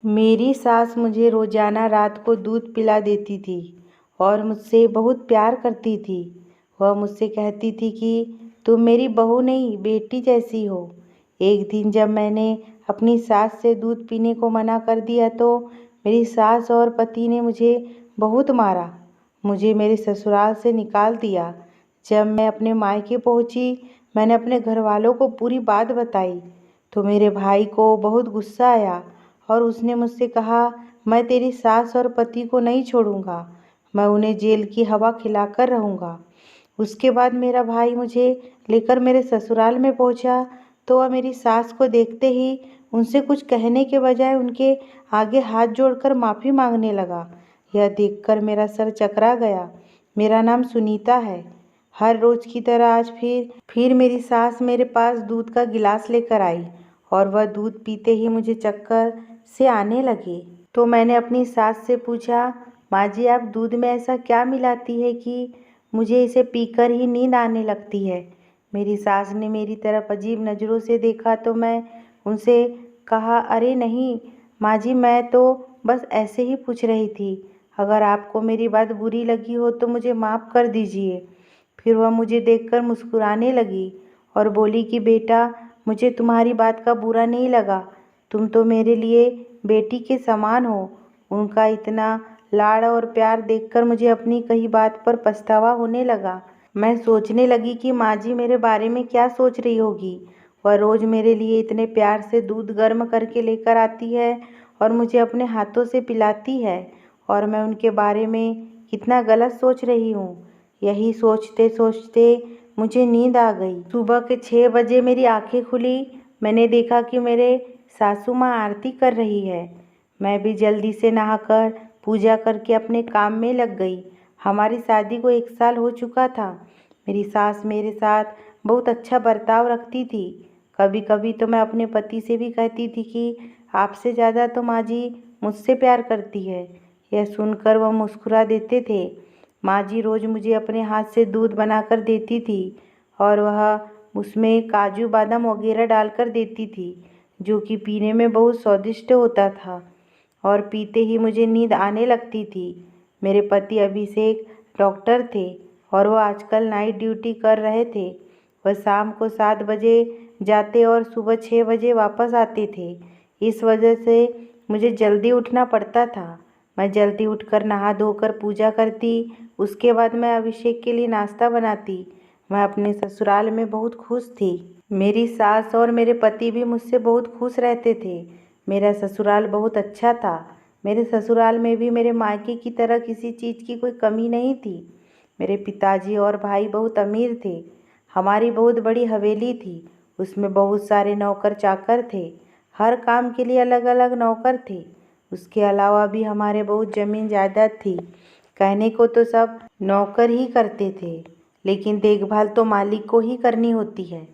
मेरी सास मुझे रोज़ाना रात को दूध पिला देती थी और मुझसे बहुत प्यार करती थी। वह मुझसे कहती थी कि तुम मेरी बहू नहीं बेटी जैसी हो। एक दिन जब मैंने अपनी सास से दूध पीने को मना कर दिया तो मेरी सास और पति ने मुझे बहुत मारा। मुझे मेरे ससुराल से निकाल दिया। जब मैं अपने मायके पहुंची, मैंने अपने घर वालों को पूरी बात बताई तो मेरे भाई को बहुत गुस्सा आया और उसने मुझसे कहा, मैं तेरी सास और पति को नहीं छोड़ूंगा, मैं उन्हें जेल की हवा खिलाकर रहूंगा। उसके बाद मेरा भाई मुझे लेकर मेरे ससुराल में पहुंचा तो वह मेरी सास को देखते ही उनसे कुछ कहने के बजाय उनके आगे हाथ जोड़कर माफ़ी मांगने लगा। यह देखकर मेरा सर चकरा गया। मेरा नाम सुनीता है। हर रोज़ की तरह आज फिर मेरी सास मेरे पास दूध का गिलास लेकर आई और वह दूध पीते ही मुझे चक्कर से आने लगे। तो मैंने अपनी सास से पूछा, माँ जी आप दूध में ऐसा क्या मिलाती है कि मुझे इसे पीकर ही नींद आने लगती है। मेरी सास ने मेरी तरफ अजीब नज़रों से देखा तो मैं उनसे कहा, अरे नहीं माँ जी, मैं तो बस ऐसे ही पूछ रही थी। अगर आपको मेरी बात बुरी लगी हो तो मुझे माफ़ कर दीजिए। फिर वह मुझे देखकर मुस्कुराने लगी और बोली कि बेटा, मुझे तुम्हारी बात का बुरा नहीं लगा। तुम तो मेरे लिए बेटी के समान हो। उनका इतना लाड़ और प्यार देखकर मुझे अपनी कही बात पर पछतावा होने लगा। मैं सोचने लगी कि माँ जी मेरे बारे में क्या सोच रही होगी। वह रोज़ मेरे लिए इतने प्यार से दूध गर्म करके लेकर आती है और मुझे अपने हाथों से पिलाती है और मैं उनके बारे में कितना गलत सोच रही हूँ। यही सोचते सोचते मुझे नींद आ गई। सुबह के 6 बजे मेरी आंखें खुली। मैंने देखा कि मेरे सासू माँ आरती कर रही है। मैं भी जल्दी से नहाकर पूजा करके अपने काम में लग गई। हमारी शादी को 1 साल हो चुका था। मेरी सास मेरे साथ बहुत अच्छा बर्ताव रखती थी। कभी कभी तो मैं अपने पति से भी कहती थी कि आपसे ज़्यादा तो माँ जी मुझसे प्यार करती है। यह सुनकर वह मुस्कुरा देते थे। माँ जी रोज़ मुझे अपने हाथ से दूध बनाकर देती थी और वह उसमें काजू बादाम वगैरह डालकर देती थी, जो कि पीने में बहुत स्वादिष्ट होता था और पीते ही मुझे नींद आने लगती थी। मेरे पति अभिषेक डॉक्टर थे और वह आजकल नाइट ड्यूटी कर रहे थे। वह शाम को 7 बजे जाते और सुबह 6 बजे वापस आते थे। इस वजह से मुझे जल्दी उठना पड़ता था। मैं जल्दी उठकर नहा धोकर पूजा करती। उसके बाद मैं अभिषेक के लिए नाश्ता बनाती। मैं अपने ससुराल में बहुत खुश थी। मेरी सास और मेरे पति भी मुझसे बहुत खुश रहते थे। मेरा ससुराल बहुत अच्छा था। मेरे ससुराल में भी मेरे मायके की तरह किसी चीज़ की कोई कमी नहीं थी। मेरे पिताजी और भाई बहुत अमीर थे। हमारी बहुत बड़ी हवेली थी। उसमें बहुत सारे नौकर चाकर थे। हर काम के लिए अलग अलग नौकर थे। उसके अलावा भी हमारे बहुत ज़मीन जायदाद थी। कहने को तो सब नौकर ही करते थे, लेकिन देखभाल तो मालिक को ही करनी होती है।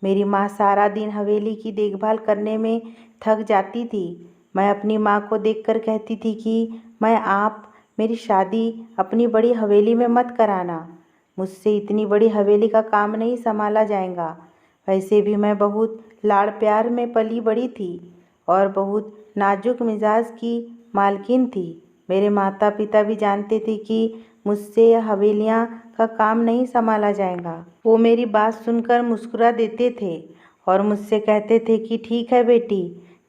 मेरी माँ सारा दिन हवेली की देखभाल करने में थक जाती थी। मैं अपनी माँ को देखकर कहती थी कि आप मेरी शादी अपनी बड़ी हवेली में मत कराना। मुझसे इतनी बड़ी हवेली का काम नहीं संभाला जाएगा। वैसे भी मैं बहुत लाड़ प्यार में पली बड़ी थी और बहुत नाजुक मिजाज की मालकिन थी। मेरे माता पिता भी जानते थे कि मुझसे यह हवेलियाँ का काम नहीं संभाला जाएगा। वो मेरी बात सुनकर मुस्कुरा देते थे और मुझसे कहते थे कि ठीक है बेटी,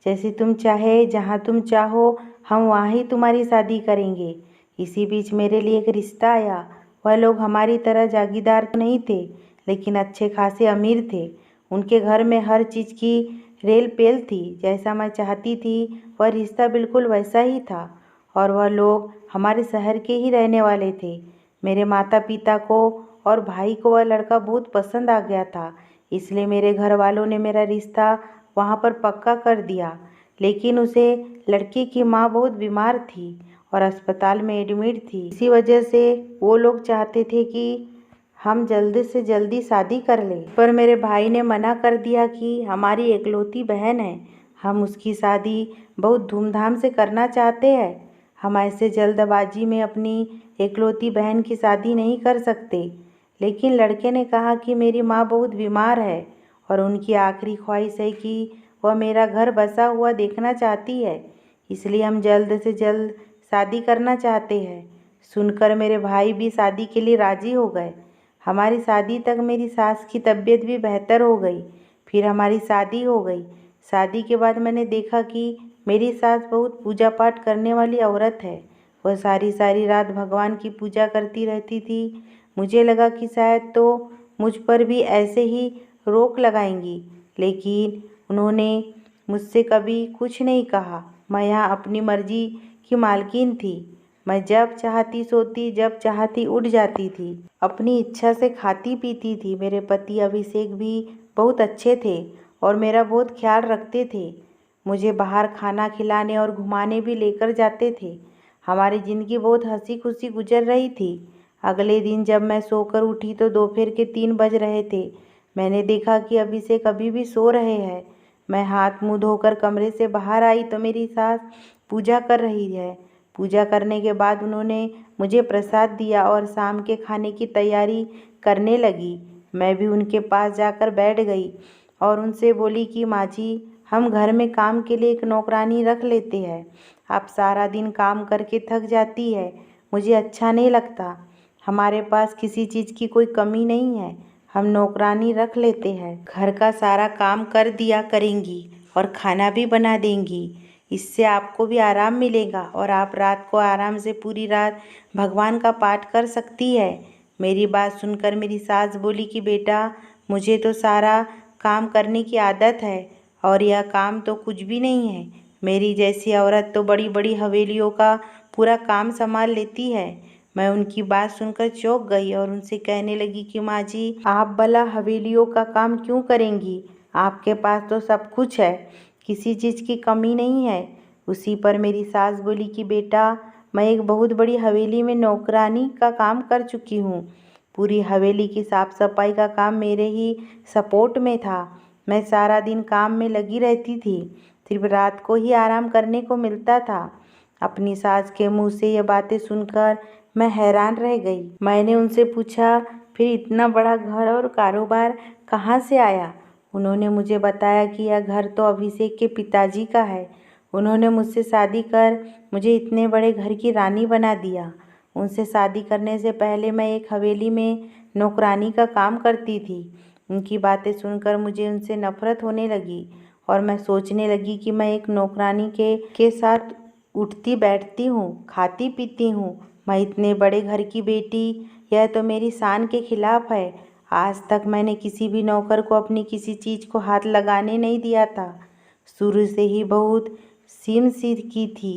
जैसे तुम चाहे, जहाँ तुम चाहो, हम वहाँ ही तुम्हारी शादी करेंगे। इसी बीच मेरे लिए एक रिश्ता आया। वह लोग हमारी तरह जागीरदार तो नहीं थे, लेकिन अच्छे खासे अमीर थे। उनके घर में हर चीज़ की रेल पेल थी। जैसा मैं चाहती थी वह रिश्ता बिल्कुल वैसा ही था और वह लोग हमारे शहर के ही रहने वाले थे। मेरे माता पिता को और भाई को वह लड़का बहुत पसंद आ गया था, इसलिए मेरे घर वालों ने मेरा रिश्ता वहाँ पर पक्का कर दिया। लेकिन उसे लड़के की माँ बहुत बीमार थी और अस्पताल में एडमिट थी। इसी वजह से वो लोग चाहते थे कि हम जल्दी से जल्दी शादी कर लें, पर मेरे भाई ने मना कर दिया कि हमारी एकलौती बहन है, हम उसकी शादी बहुत धूमधाम से करना चाहते हैं। हम ऐसे जल्दबाजी में अपनी एकलौती बहन की शादी नहीं कर सकते। लेकिन लड़के ने कहा कि मेरी माँ बहुत बीमार है और उनकी आखिरी ख्वाहिश है कि वह मेरा घर बसा हुआ देखना चाहती है। इसलिए हम जल्द से जल्द शादी करना चाहते हैं। सुनकर मेरे भाई भी शादी के लिए राज़ी हो गए। हमारी शादी तक मेरी सास की तबीयत भी बेहतर हो गई। फिर हमारी शादी हो गई। शादी के बाद मैंने देखा कि मेरी सास बहुत पूजा पाठ करने वाली औरत है। वह सारी सारी रात भगवान की पूजा करती रहती थी। मुझे लगा कि शायद तो मुझ पर भी ऐसे ही रोक लगाएंगी, लेकिन उन्होंने मुझसे कभी कुछ नहीं कहा। मैं यहाँ अपनी मर्जी की मालकिन थी। मैं जब चाहती सोती, जब चाहती उठ जाती थी। अपनी इच्छा से खाती पीती थी। मेरे पति अभिषेक भी बहुत अच्छे थे और मेरा बहुत ख्याल रखते थे। मुझे बाहर खाना खिलाने और घुमाने भी लेकर जाते थे। हमारी ज़िंदगी बहुत हंसी खुशी गुजर रही थी। अगले दिन जब मैं सोकर उठी तो दोपहर के 3 बज रहे थे। मैंने देखा कि अभिषेक अभी भी सो रहे हैं। मैं हाथ मुँह धोकर कमरे से बाहर आई तो मेरी सास पूजा कर रही है। पूजा करने के बाद उन्होंने मुझे प्रसाद दिया और शाम के खाने की तैयारी करने लगी। मैं भी उनके पास जाकर बैठ गई और उनसे बोली कि माँ जी, हम घर में काम के लिए एक नौकरानी रख लेते हैं। आप सारा दिन काम करके थक जाती है, मुझे अच्छा नहीं लगता। हमारे पास किसी चीज़ की कोई कमी नहीं है, हम नौकरानी रख लेते हैं। घर का सारा काम कर दिया करेंगी और खाना भी बना देंगी। इससे आपको भी आराम मिलेगा और आप रात को आराम से पूरी रात भगवान का पाठ कर सकती है। मेरी बात सुनकर मेरी सास बोली कि बेटा, मुझे तो सारा काम करने की आदत है और यह काम तो कुछ भी नहीं है। मेरी जैसी औरत तो बड़ी बड़ी हवेलियों का पूरा काम संभाल लेती है। मैं उनकी बात सुनकर चौंक गई और उनसे कहने लगी कि माँ जी, आप भला हवेलियों का काम क्यों करेंगी? आपके पास तो सब कुछ है, किसी चीज़ की कमी नहीं है। उसी पर मेरी सास बोली कि बेटा, मैं एक बहुत बड़ी हवेली में नौकरानी का काम कर चुकी हूँ। पूरी हवेली की साफ सफाई का काम मेरे ही सपोर्ट में था। मैं सारा दिन काम में लगी रहती थी, सिर्फ रात को ही आराम करने को मिलता था। अपनी सास के मुंह से ये बातें सुनकर मैं हैरान रह गई। मैंने उनसे पूछा, फिर इतना बड़ा घर और कारोबार कहाँ से आया? उन्होंने मुझे बताया कि यह घर तो अभिषेक के पिताजी का है। उन्होंने मुझसे शादी कर मुझे इतने बड़े घर की रानी बना दिया। उनसे शादी करने से पहले मैं एक हवेली में नौकरानी का काम करती थी। उनकी बातें सुनकर मुझे उनसे नफरत होने लगी और मैं सोचने लगी कि मैं एक नौकरानी के साथ उठती बैठती हूँ, खाती पीती हूँ। मैं इतने बड़े घर की बेटी, यह तो मेरी शान के खिलाफ है। आज तक मैंने किसी भी नौकर को अपनी किसी चीज़ को हाथ लगाने नहीं दिया था। शुरू से ही बहुत सीम सी की थी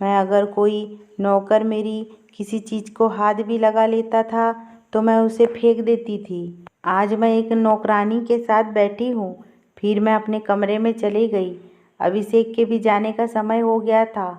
मैं। अगर कोई नौकर मेरी किसी चीज़ को हाथ भी लगा लेता था तो मैं उसे फेंक देती थी। आज मैं एक नौकरानी के साथ बैठी हूँ। फिर मैं अपने कमरे में चली गई। अभिषेक के भी जाने का समय हो गया था।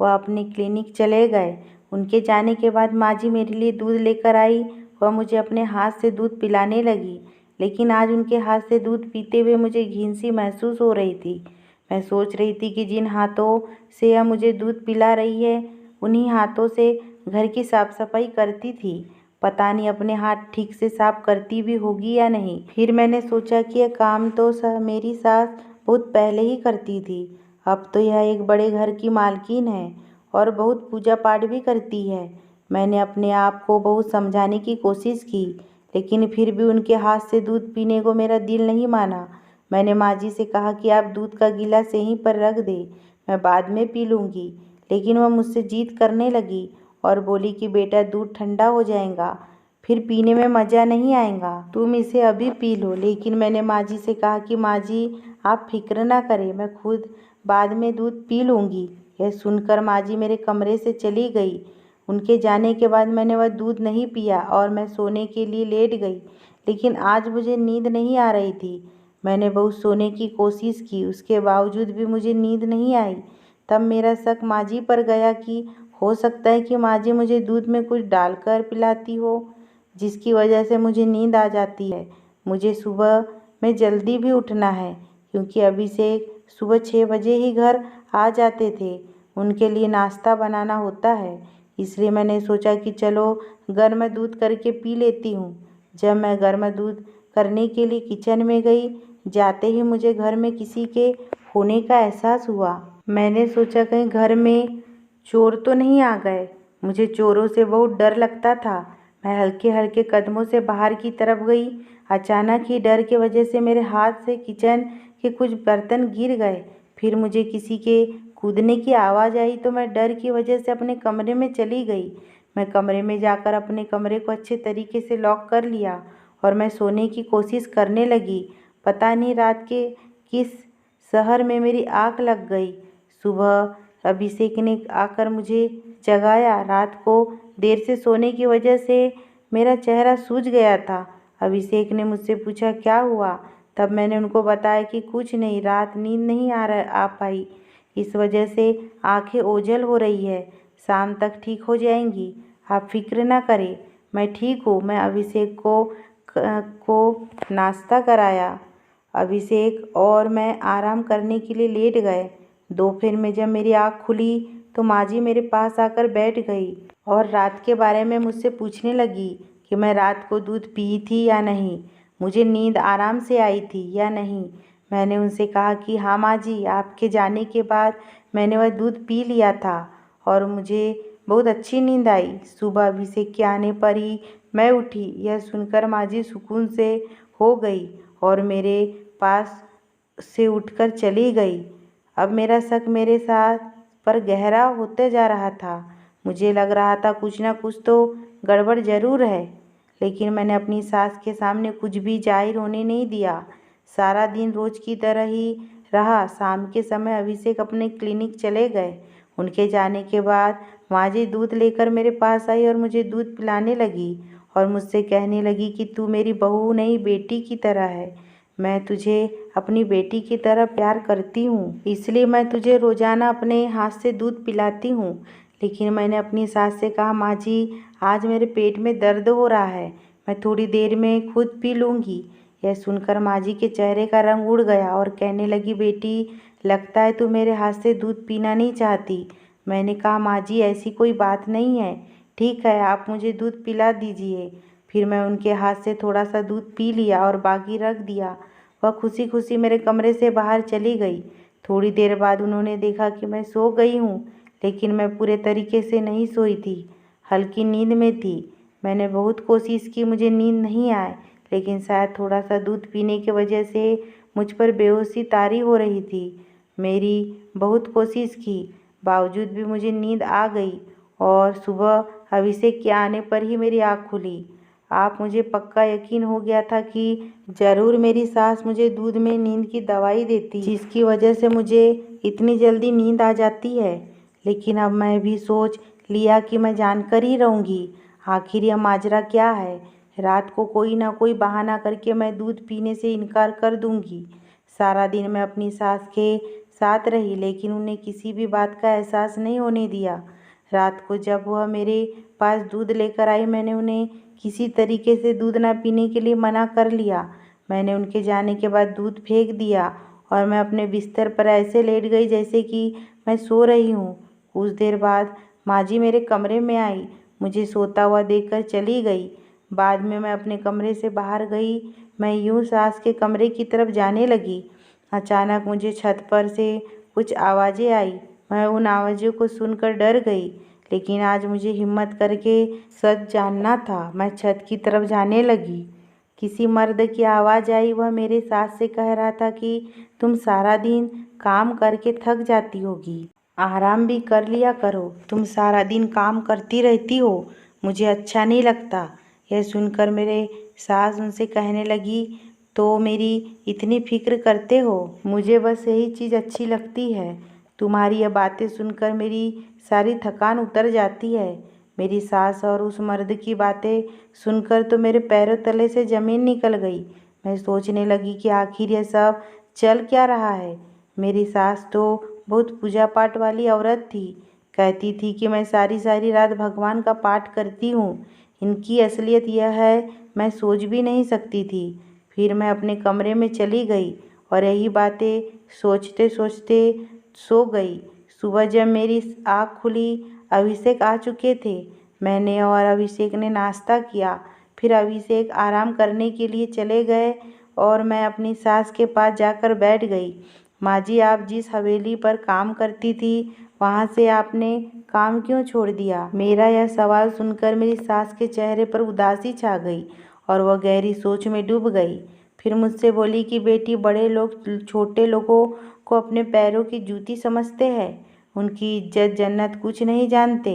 वह अपने क्लिनिक चले गए। उनके जाने के बाद माँ जी मेरे लिए दूध लेकर आई। वह मुझे अपने हाथ से दूध पिलाने लगी, लेकिन आज उनके हाथ से दूध पीते हुए मुझे घिन सी महसूस हो रही थी। मैं सोच रही थी कि जिन हाथों से यह मुझे दूध पिला रही है, उन्हीं हाथों से घर की साफ सफाई करती थी। पता नहीं अपने हाथ ठीक से साफ करती भी होगी या नहीं। फिर मैंने सोचा कि यह काम तो मेरी सास बहुत पहले ही करती थी। अब तो यह एक बड़े घर की मालकिन है और बहुत पूजा पाठ भी करती है। मैंने अपने आप को बहुत समझाने की कोशिश की, लेकिन फिर भी उनके हाथ से दूध पीने को मेरा दिल नहीं माना। मैंने माँ जी से कहा कि आप दूध का गिलास यहीं पर रख दे, मैं बाद में पी लूँगी। लेकिन वह मुझसे जिद करने लगी और बोली कि बेटा, दूध ठंडा हो जाएगा, फिर पीने में मज़ा नहीं आएगा, तुम इसे अभी पी लो। लेकिन मैंने माँ जी से कहा कि माँ जी, आप फिक्र ना करें, मैं खुद बाद में दूध पी लूँगी। यह सुनकर माँ जी मेरे कमरे से चली गई। उनके जाने के बाद मैंने वह दूध नहीं पिया और मैं सोने के लिए लेट गई। लेकिन आज मुझे नींद नहीं आ रही थी। मैंने बहुत सोने की कोशिश की, उसके बावजूद भी मुझे नींद नहीं आई। तब मेरा शक माँ जी पर गया कि हो सकता है कि माँ जी मुझे दूध में कुछ डालकर पिलाती हो, जिसकी वजह से मुझे नींद आ जाती है। मुझे सुबह में जल्दी भी उठना है, क्योंकि अभिषेक सुबह 6 बजे ही घर आ जाते थे। उनके लिए नाश्ता बनाना होता है। इसलिए मैंने सोचा कि चलो गर्म दूध करके पी लेती हूँ। जब मैं गर्म दूध करने के लिए किचन में गई, जाते ही मुझे घर में किसी के होने का एहसास हुआ। मैंने सोचा कहीं घर में चोर तो नहीं आ गए। मुझे चोरों से बहुत डर लगता था। मैं हल्के हल्के कदमों से बाहर की तरफ गई। अचानक ही डर के वजह से मेरे हाथ से किचन के कुछ बर्तन गिर गए। फिर मुझे किसी के कूदने की आवाज़ आई तो मैं डर की वजह से अपने कमरे में चली गई। मैं कमरे में जाकर अपने कमरे को अच्छे तरीके से लॉक कर लिया और मैं सोने की कोशिश करने लगी। पता नहीं रात के किस शहर में मेरी आँख लग गई। सुबह अभिषेक ने आकर मुझे जगाया। रात को देर से सोने की वजह से मेरा चेहरा सूज गया था। अभिषेक ने मुझसे पूछा क्या हुआ। तब मैंने उनको बताया कि कुछ नहीं, रात नींद नहीं आ पाई, इस वजह से आंखें ओझल हो रही है। शाम तक ठीक हो जाएंगी, आप फिक्र ना करें, मैं ठीक हूँ। मैं अभिषेक को नाश्ता कराया। अभिषेक और मैं आराम करने के लिए लेट गए। दोपहर में जब मेरी आँख खुली तो माँ जी मेरे पास आकर बैठ गई और रात के बारे में मुझसे पूछने लगी कि मैं रात को दूध पी थी या नहीं, मुझे नींद आराम से आई थी या नहीं। मैंने उनसे कहा कि हाँ माँ जी, आपके जाने के बाद मैंने वह दूध पी लिया था और मुझे बहुत अच्छी नींद आई। सुबह अभिषेक के आने पर ही मैं उठी। यह सुनकर माँ जी सुकून से हो गई और मेरे पास से उठकर चली गई। अब मेरा शक मेरे साथ पर गहरा होते जा रहा था। मुझे लग रहा था कुछ ना कुछ तो गड़बड़ ज़रूर है, लेकिन मैंने अपनी सास के सामने कुछ भी जाहिर होने नहीं दिया। सारा दिन रोज़ की तरह ही रहा। शाम के समय अभिषेक अपने क्लिनिक चले गए। उनके जाने के बाद माँ जी दूध लेकर मेरे पास आई और मुझे दूध पिलाने लगी और मुझसे कहने लगी कि तू मेरी बहू नहीं, बेटी की तरह है। मैं तुझे अपनी बेटी की तरह प्यार करती हूँ, इसलिए मैं तुझे रोज़ाना अपने हाथ से दूध पिलाती हूँ। लेकिन मैंने अपनी सास से कहा, माँ जी आज मेरे पेट में दर्द हो रहा है, मैं थोड़ी देर में खुद पी लूँगी। यह सुनकर माँ जी के चेहरे का रंग उड़ गया और कहने लगी, बेटी लगता है तू मेरे हाथ से दूध पीना नहीं चाहती। मैंने कहा, माँ जी ऐसी कोई बात नहीं है, ठीक है आप मुझे दूध पिला दीजिए। फिर मैं उनके हाथ से थोड़ा सा दूध पी लिया और बाकी रख दिया। वह खुशी खुशी मेरे कमरे से बाहर चली गई। थोड़ी देर बाद उन्होंने देखा कि मैं सो गई हूँ, लेकिन मैं पूरे तरीके से नहीं सोई थी, हल्की नींद में थी। मैंने बहुत कोशिश की मुझे नींद नहीं आए, लेकिन शायद थोड़ा सा दूध पीने की वजह से मुझ पर बेहोशी तारी हो रही थी। मेरी बहुत कोशिश की बावजूद भी मुझे नींद आ गई और सुबह अभिषेक के आने पर ही मेरी आँख खुली। आप मुझे पक्का यकीन हो गया था कि ज़रूर मेरी सास मुझे दूध में नींद की दवाई देती, जिसकी वजह से मुझे इतनी जल्दी नींद आ जाती है। लेकिन अब मैं भी सोच लिया कि मैं जानकर ही रहूँगी आखिर यह माजरा क्या है। रात को कोई ना कोई बहाना करके मैं दूध पीने से इनकार कर दूँगी। सारा दिन मैं अपनी सास के साथ रही, लेकिन उन्हें किसी भी बात का एहसास नहीं होने दिया। रात को जब वह मेरे पास दूध लेकर आई, मैंने उन्हें किसी तरीके से दूध ना पीने के लिए मना कर लिया। मैंने उनके जाने के बाद दूध फेंक दिया और मैं अपने बिस्तर पर ऐसे लेट गई जैसे कि मैं सो रही हूँ। कुछ देर बाद माँ जी मेरे कमरे में आई, मुझे सोता हुआ देखकर चली गई। बाद में मैं अपने कमरे से बाहर गई। मैं यूँ सास के कमरे की तरफ जाने लगी। अचानक मुझे छत पर से कुछ आवाज़ें आई। मैं उन आवाज़ों को सुनकर डर गई, लेकिन आज मुझे हिम्मत करके सच जानना था। मैं छत की तरफ जाने लगी। किसी मर्द की आवाज़ आई। वह मेरे सास से कह रहा था कि तुम सारा दिन काम करके थक जाती होगी, आराम भी कर लिया करो, तुम सारा दिन काम करती रहती हो, मुझे अच्छा नहीं लगता। यह सुनकर मेरे सास उनसे कहने लगी, तो मेरी इतनी फिक्र करते हो, मुझे बस यही चीज़ अच्छी लगती है। तुम्हारी यह बातें सुनकर मेरी सारी थकान उतर जाती है। मेरी सास और उस मर्द की बातें सुनकर तो मेरे पैरों तले से ज़मीन निकल गई। मैं सोचने लगी कि आखिर यह सब चल क्या रहा है। मेरी सास तो बहुत पूजा पाठ वाली औरत थी, कहती थी कि मैं सारी सारी रात भगवान का पाठ करती हूँ। इनकी असलियत यह है मैं सोच भी नहीं सकती थी। फिर मैं अपने कमरे में चली गई और यही बातें सोचते सोचते सो गई। सुबह जब मेरी आँख खुली, अभिषेक आ चुके थे। मैंने और अभिषेक ने नाश्ता किया। फिर अभिषेक आराम करने के लिए चले गए और मैं अपनी सास के पास जाकर बैठ गई। माँ जी, आप जिस हवेली पर काम करती थी वहाँ से आपने काम क्यों छोड़ दिया? मेरा यह सवाल सुनकर मेरी सास के चेहरे पर उदासी छा गई और वह गहरी सोच में डूब गई। फिर मुझसे बोली कि बेटी, बड़े लोग छोटे लोगों को अपने पैरों की जूती समझते हैं। उनकी इज्जत जन्नत कुछ नहीं जानते।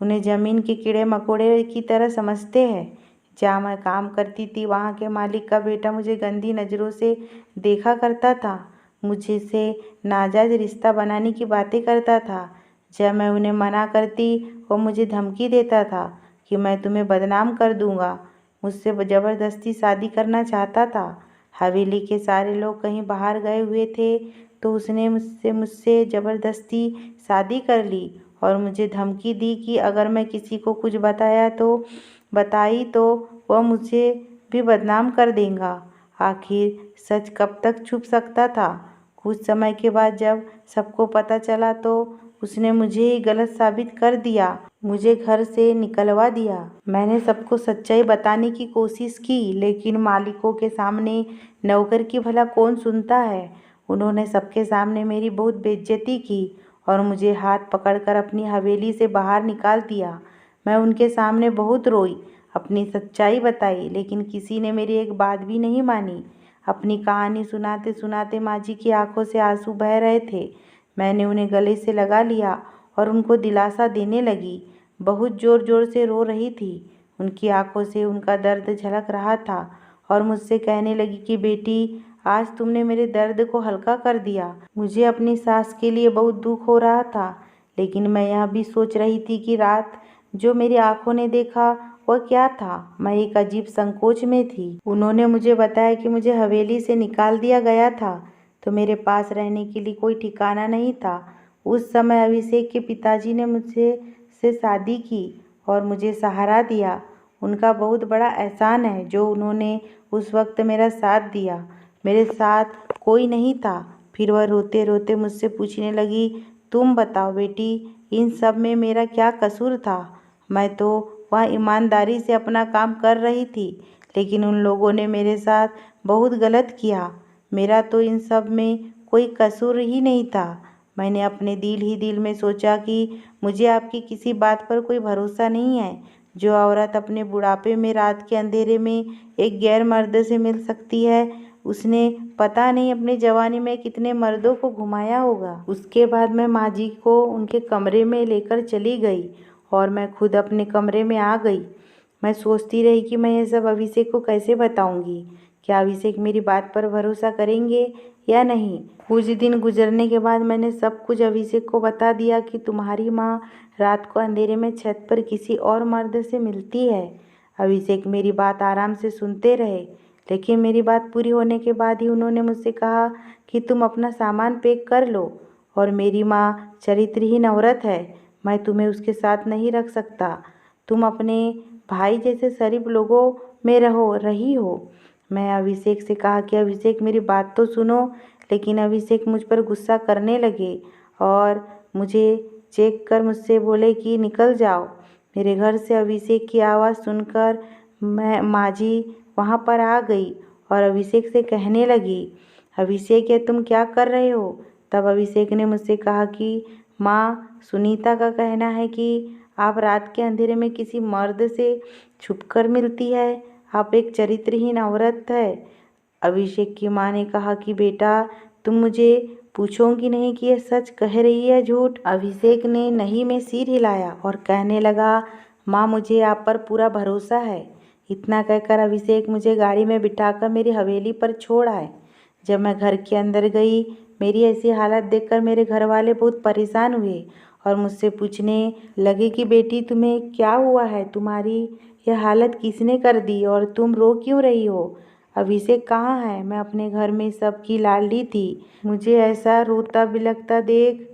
उन्हें ज़मीन के कीड़े मकोड़े की तरह समझते हैं। जहाँ मैं काम करती थी वहाँ के मालिक का बेटा मुझे गंदी नज़रों से देखा करता था। मुझसे नाजायज़ रिश्ता बनाने की बातें करता था। जब मैं उन्हें मना करती वो मुझे धमकी देता था कि मैं तुम्हें बदनाम कर दूंगा। मुझसे ज़बरदस्ती शादी करना चाहता था। हवेली के सारे लोग कहीं बाहर गए हुए थे तो उसने मुझसे ज़बरदस्ती शादी कर ली और मुझे धमकी दी कि अगर मैं किसी को कुछ बताई तो वह मुझे भी बदनाम कर देगा। आखिर सच कब तक छुप सकता था? कुछ समय के बाद जब सबको पता चला तो उसने मुझे ही गलत साबित कर दिया। मुझे घर से निकलवा दिया। मैंने सबको सच्चाई बताने की कोशिश की, लेकिन मालिकों के सामने नौकर की भला कौन सुनता है। उन्होंने सबके सामने मेरी बहुत बेइज्जती की और मुझे हाथ पकड़कर अपनी हवेली से बाहर निकाल दिया। मैं उनके सामने बहुत रोई, अपनी सच्चाई बताई, लेकिन किसी ने मेरी एक बात भी नहीं मानी। अपनी कहानी सुनाते सुनाते माँ जी की आंखों से आंसू बह रहे थे। मैंने उन्हें गले से लगा लिया और उनको दिलासा देने लगी। बहुत ज़ोर ज़ोर से रो रही थी। उनकी आंखों से उनका दर्द झलक रहा था और मुझसे कहने लगी कि बेटी, आज तुमने मेरे दर्द को हल्का कर दिया। मुझे अपनी सास के लिए बहुत दुख हो रहा था, लेकिन मैं यह भी सोच रही थी कि रात जो मेरी आंखों ने देखा वह क्या था। मैं एक अजीब संकोच में थी। उन्होंने मुझे बताया कि मुझे हवेली से निकाल दिया गया था तो मेरे पास रहने के लिए कोई ठिकाना नहीं था। उस समय अभिषेक के पिताजी ने मुझसे शादी की और मुझे सहारा दिया। उनका बहुत बड़ा एहसान है जो उन्होंने उस वक्त मेरा साथ दिया। मेरे साथ कोई नहीं था। फिर वह रोते रोते मुझसे पूछने लगी, तुम बताओ बेटी, इन सब में मेरा क्या कसूर था? मैं तो वहाँ ईमानदारी से अपना काम कर रही थी, लेकिन उन लोगों ने मेरे साथ बहुत गलत किया। मेरा तो इन सब में कोई कसूर ही नहीं था। मैंने अपने दिल ही दिल में सोचा कि मुझे आपकी किसी बात पर कोई भरोसा नहीं है। जो औरत अपने बुढ़ापे में रात के अंधेरे में एक गैर मर्द से मिल सकती है, उसने पता नहीं अपनी जवानी में कितने मर्दों को घुमाया होगा। उसके बाद मैं माँ जी को उनके कमरे में लेकर चली गई और मैं खुद अपने कमरे में आ गई। मैं सोचती रही कि मैं ये सब अभिषेक को कैसे बताऊंगी। क्या अभिषेक मेरी बात पर भरोसा करेंगे या नहीं? कुछ दिन गुजरने के बाद मैंने सब कुछ अभिषेक को बता दिया कि तुम्हारी माँ रात को अंधेरे में छत पर किसी और मर्द से मिलती है। अभिषेक मेरी बात आराम से सुनते रहे, लेकिन मेरी बात पूरी होने के बाद ही उन्होंने मुझसे कहा कि तुम अपना सामान पैक कर लो और मेरी माँ चरित्रहीन औरत है, मैं तुम्हें उसके साथ नहीं रख सकता। तुम अपने भाई जैसे शरीफ लोगों में रही हो। मैं अभिषेक से कहा कि अभिषेक मेरी बात तो सुनो, लेकिन अभिषेक मुझ पर गुस्सा करने लगे और मुझे चेक कर मुझसे बोले कि निकल जाओ। मेरे घर से अभिषेक की आवाज़ सुनकर माँ जी वहाँ पर आ गई और अभिषेक से कहने लगी, अभिषेक ये तुम क्या कर रहे हो? तब अभिषेक ने मुझसे कहा कि माँ, सुनीता का कहना है कि आप रात के अंधेरे में किसी मर्द से छुपकर मिलती है। आप एक चरित्रहीन औरत है। अभिषेक की माँ ने कहा कि बेटा, तुम मुझे पूछोगी नहीं कि यह सच कह रही है झूठ? अभिषेक ने नहीं में सिर हिलाया और कहने लगा, माँ, मुझे आप पर पूरा भरोसा है। इतना कहकर अभिषेक मुझे गाड़ी में बिठाकर मेरी हवेली पर छोड़ आए। जब मैं घर के अंदर गई, मेरी ऐसी हालत देखकर मेरे घर वाले बहुत परेशान हुए और मुझसे पूछने लगे कि बेटी, तुम्हें क्या हुआ है? तुम्हारी यह हालत किसने कर दी और तुम रो क्यों रही हो? अभिषेक कहाँ है? मैं अपने घर में सबकी लाडली थी। मुझे ऐसा रोता बिलखता देख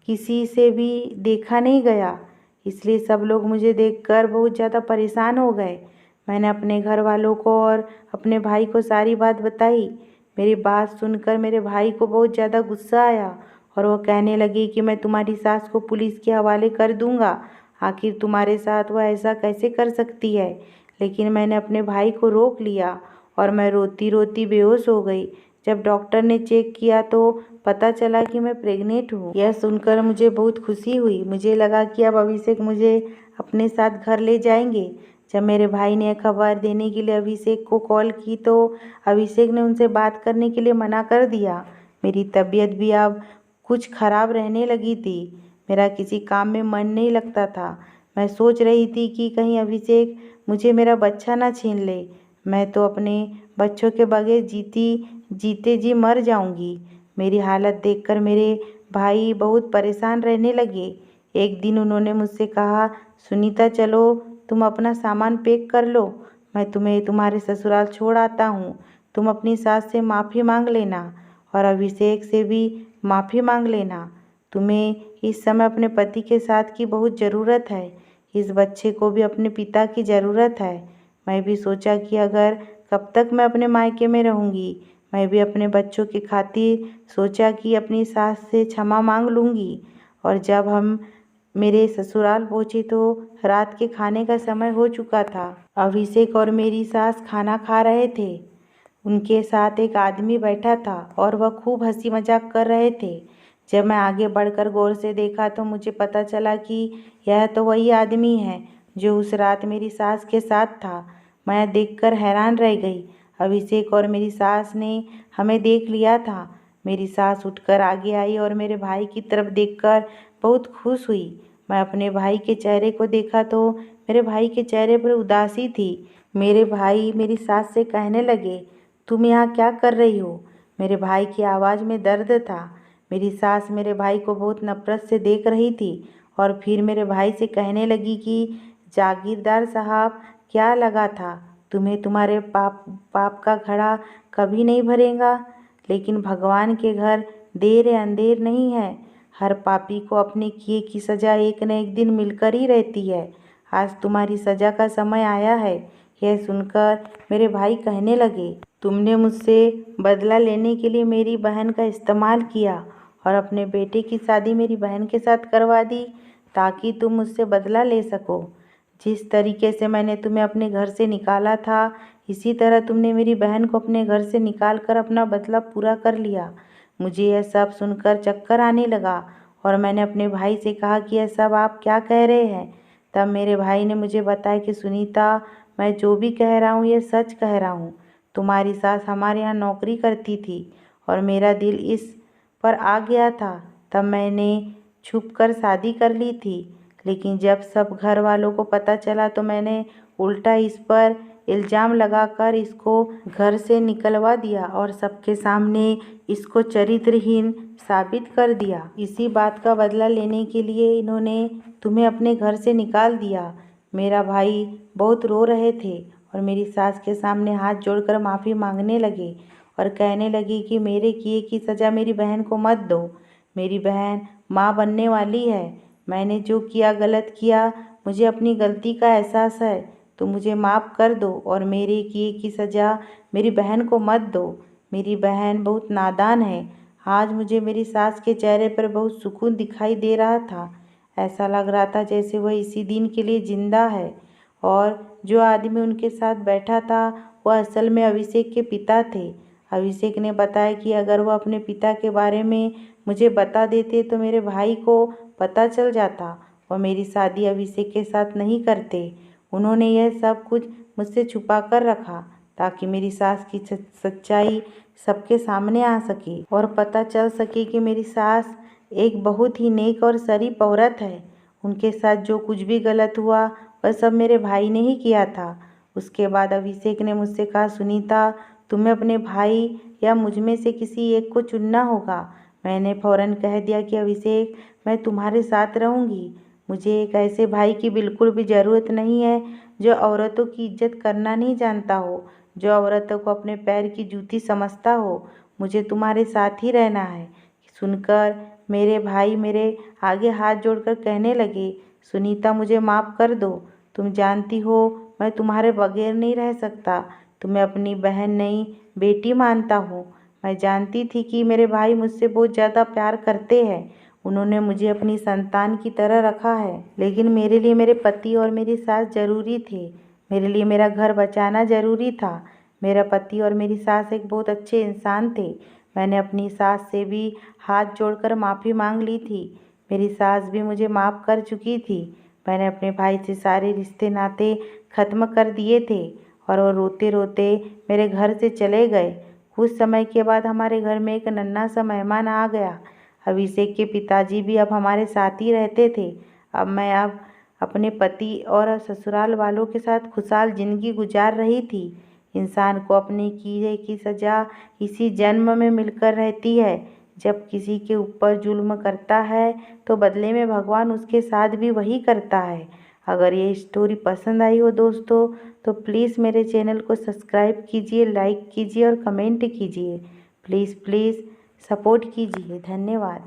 किसी से भी देखा नहीं गया, इसलिए सब लोग मुझे देखकर बहुत ज़्यादा परेशान हो गए। मैंने अपने घर वालों को और अपने भाई को सारी बात बताई। मेरी बात सुनकर मेरे भाई को बहुत ज़्यादा गुस्सा आया और वो कहने लगी कि मैं तुम्हारी सास को पुलिस के हवाले कर दूंगा। आखिर तुम्हारे साथ वह ऐसा कैसे कर सकती है? लेकिन मैंने अपने भाई को रोक लिया और मैं रोती रोती बेहोश हो गई। जब डॉक्टर ने चेक किया तो पता चला कि मैं प्रेग्नेंट हूँ। यह सुनकर मुझे बहुत खुशी हुई। मुझे लगा कि अब अभिषेक मुझे अपने साथ घर ले जाएंगे। जब मेरे भाई ने खबर देने के लिए अभिषेक को कॉल की तो अभिषेक ने उनसे बात करने के लिए मना कर दिया। मेरी तबीयत भी अब कुछ खराब रहने लगी थी। मेरा किसी काम में मन नहीं लगता था। मैं सोच रही थी कि कहीं अभिषेक मुझे मेरा बच्चा ना छीन ले। मैं तो अपने बच्चों के बगैर जीते जी मर जाऊंगी। मेरी हालत देखकर मेरे भाई बहुत परेशान रहने लगे। एक दिन उन्होंने मुझसे कहा, सुनीता चलो तुम अपना सामान पैक कर लो, मैं तुम्हें तुम्हारे ससुराल छोड़ आता हूँ। तुम अपनी सास से माफ़ी मांग लेना और अभिषेक से भी माफ़ी मांग लेना। तुम्हें इस समय अपने पति के साथ की बहुत ज़रूरत है। इस बच्चे को भी अपने पिता की ज़रूरत है। मैं भी सोचा कि अगर कब तक मैं अपने मायके में रहूँगी। मैं भी अपने बच्चों की खातिर सोचा कि अपनी सास से क्षमा मांग लूँगी। और जब हम मेरे ससुराल पहुँचे तो रात के खाने का समय हो चुका था। अभिषेक और मेरी सास खाना खा रहे थे। उनके साथ एक आदमी बैठा था और वह खूब हंसी मजाक कर रहे थे। जब मैं आगे बढ़कर गौर से देखा तो मुझे पता चला कि यह तो वही आदमी है जो उस रात मेरी सास के साथ था। मैं देखकर हैरान रह गई। अभिषेक और मेरी सास ने हमें देख लिया था। मेरी सास उठकर आगे आई और मेरे भाई की तरफ देखकर बहुत खुश हुई। मैं अपने भाई के चेहरे को देखा तो मेरे भाई के चेहरे पर उदासी थी। मेरे भाई मेरी सास से कहने लगे, तुम यहाँ क्या कर रही हो? मेरे भाई की आवाज़ में दर्द था। मेरी सास मेरे भाई को बहुत नफरत से देख रही थी और फिर मेरे भाई से कहने लगी कि जागीरदार साहब, क्या लगा था तुम्हें तुम्हारे पाप का घड़ा कभी नहीं भरेगा, लेकिन भगवान के घर देर या अंधेर नहीं है। हर पापी को अपने किए की सज़ा एक न एक दिन मिलकर ही रहती है। आज तुम्हारी सज़ा का समय आया है। यह सुनकर मेरे भाई कहने लगे, तुमने मुझसे बदला लेने के लिए मेरी बहन का इस्तेमाल किया और अपने बेटे की शादी मेरी बहन के साथ करवा दी ताकि तुम मुझसे बदला ले सको। जिस तरीके से मैंने तुम्हें अपने घर से निकाला था, इसी तरह तुमने मेरी बहन को अपने घर से निकाल कर अपना बदला पूरा कर लिया। मुझे यह सब सुनकर चक्कर आने लगा और मैंने अपने भाई से कहा कि यह सब आप क्या कह रहे हैं। तब मेरे भाई ने मुझे बताया कि सुनीता, मैं जो भी कह रहा हूँ यह सच कह रहा हूँ। तुम्हारी सास हमारे यहाँ नौकरी करती थी और मेरा दिल इस पर आ गया था। तब मैंने छुपकर शादी कर ली थी, लेकिन जब सब घर वालों को पता चला तो मैंने उल्टा इस पर इल्ज़ाम लगाकर इसको घर से निकलवा दिया और सबके सामने इसको चरित्रहीन साबित कर दिया। इसी बात का बदला लेने के लिए इन्होंने तुम्हें अपने घर से निकाल दिया। मेरा भाई बहुत रो रहे थे और मेरी सास के सामने हाथ जोड़कर माफ़ी मांगने लगे और कहने लगी कि मेरे किए की सज़ा मेरी बहन को मत दो। मेरी बहन माँ बनने वाली है। मैंने जो किया गलत किया, मुझे अपनी गलती का एहसास है, तो मुझे माफ़ कर दो और मेरे किए की सज़ा मेरी बहन को मत दो। मेरी बहन बहुत नादान है। आज मुझे मेरी सास के चेहरे पर बहुत सुकून दिखाई दे रहा था। ऐसा लग रहा था जैसे वह इसी दिन के लिए जिंदा है। और जो आदमी उनके साथ बैठा था वह असल में अभिषेक के पिता थे। अभिषेक ने बताया कि अगर वह अपने पिता के बारे में मुझे बता देते तो मेरे भाई को पता चल जाता और मेरी शादी अभिषेक के साथ नहीं करते। उन्होंने यह सब कुछ मुझसे छुपा कर रखा ताकि मेरी सास की सच्चाई सबके सामने आ सके और पता चल सके कि मेरी सास एक बहुत ही नेक और शरीफ औरत है। उनके साथ जो कुछ भी गलत हुआ वह सब मेरे भाई ने ही किया था। उसके बाद अभिषेक ने मुझसे कहा, सुनीता, तुम्हें अपने भाई या मुझ में से किसी एक को चुनना होगा। मैंने फ़ौरन कह दिया कि अभिषेक, मैं तुम्हारे साथ रहूँगी। मुझे एक ऐसे भाई की बिल्कुल भी ज़रूरत नहीं है जो औरतों की इज्जत करना नहीं जानता हो, जो औरतों को अपने पैर की जूती समझता हो। मुझे तुम्हारे साथ ही रहना है। सुनकर मेरे भाई मेरे आगे हाथ जोड़कर कहने लगे, सुनीता, मुझे माफ़ कर दो। तुम जानती हो मैं तुम्हारे बगैर नहीं रह सकता। तुम्हें अपनी बहन नहीं, बेटी मानता हूँ। मैं जानती थी कि मेरे भाई मुझसे बहुत ज़्यादा प्यार करते हैं। उन्होंने मुझे अपनी संतान की तरह रखा है, लेकिन मेरे लिए मेरे पति और मेरी सास ज़रूरी थे। मेरे लिए मेरा घर बचाना ज़रूरी था। मेरा पति और मेरी सास एक बहुत अच्छे इंसान थे। मैंने अपनी सास से भी हाथ जोड़कर माफ़ी मांग ली थी। मेरी सास भी मुझे माफ़ कर चुकी थी। मैंने अपने भाई से सारे रिश्ते नाते ख़त्म कर दिए थे और वो रोते रोते मेरे घर से चले गए। कुछ समय के बाद हमारे घर में एक नन्हा सा मेहमान आ गया। अभिषेक के पिताजी भी अब हमारे साथ ही रहते थे। अब अपने पति और ससुराल वालों के साथ खुशहाल ज़िंदगी गुजार रही थी। इंसान को अपने किए की सज़ा इसी जन्म में मिलकर रहती है। जब किसी के ऊपर जुल्म करता है तो बदले में भगवान उसके साथ भी वही करता है। अगर ये स्टोरी पसंद आई हो दोस्तों तो प्लीज़ मेरे चैनल को सब्सक्राइब कीजिए, लाइक कीजिए और कमेंट कीजिए। प्लीज़ सपोर्ट कीजिए। धन्यवाद।